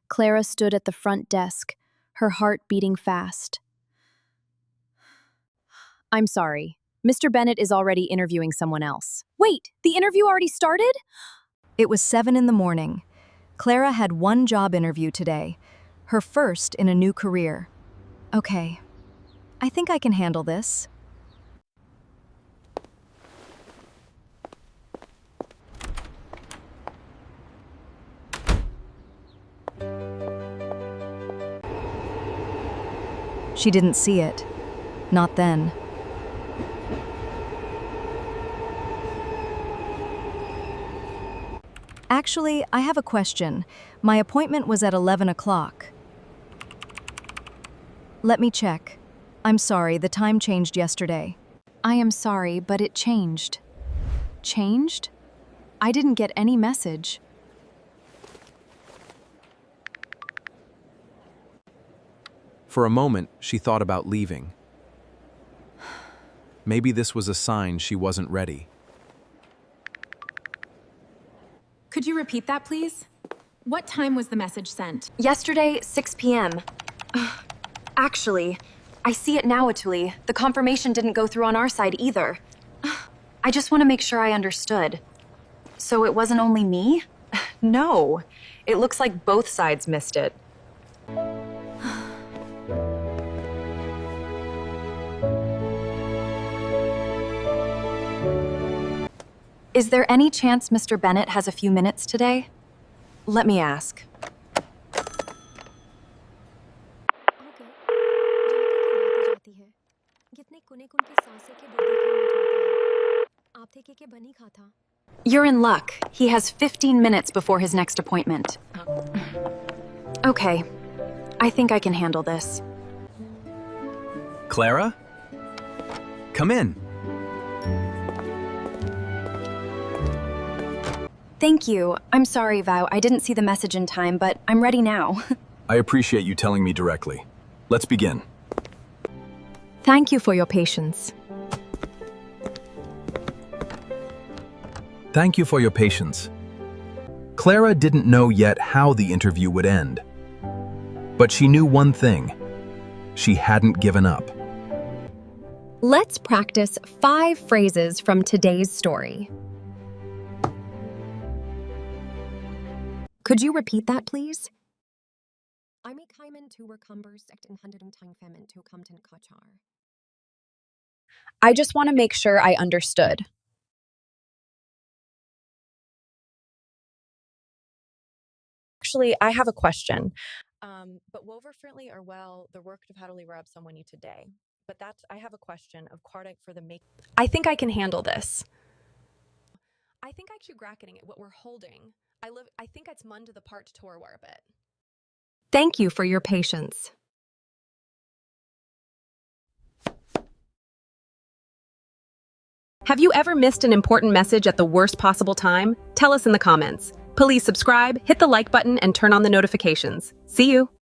Clara stood at the front desk, her heart beating fast. I'm sorry. Mr. Bennett is already interviewing someone else. Wait, the interview already started? It was 7 in the morning. Clara had one job interview today, her first in a new career. Okay, I think I can handle this. She didn't see it. Not then. Actually, I have a question. My appointment was at 11 o'clock. Let me check. I'm sorry, the time changed yesterday. I am sorry, but it changed. Changed? I didn't get any message. For a moment, she thought about leaving. Maybe this was a sign she wasn't ready. Could you repeat that, please? What time was the message sent? Yesterday, 6 p.m. Actually, I see it now, Atuli. The confirmation didn't go through on our side either. I just want to make sure I understood. So it wasn't only me? No. It looks like both sides missed it. Is there any chance Mr. Bennett has a few minutes today? Let me ask. You're in luck. He has 15 minutes before his next appointment. Okay, I think I can handle this. Clara? Come in. Thank you. I'm sorry, Val. I didn't see the message in time, but I'm ready now. I appreciate you telling me directly. Let's begin. Thank you for your patience. Thank you for your patience. Clara didn't know yet how the interview would end. But she knew one thing. She hadn't given up. Let's practice 5 phrases from today's story. Could you repeat that, please? I just want to make sure I understood. Actually, I have a question. But woverfully or well, the work of how to rub someone you today. But I have a question of Kardik for the make. I think I can handle this. I think I keep bracketing it, what we're holding. I think it's mun to the part to a bit. Thank you for your patience. Have you ever missed an important message at the worst possible time? Tell us in the comments. Please subscribe, hit the like button, and turn on the notifications. See you!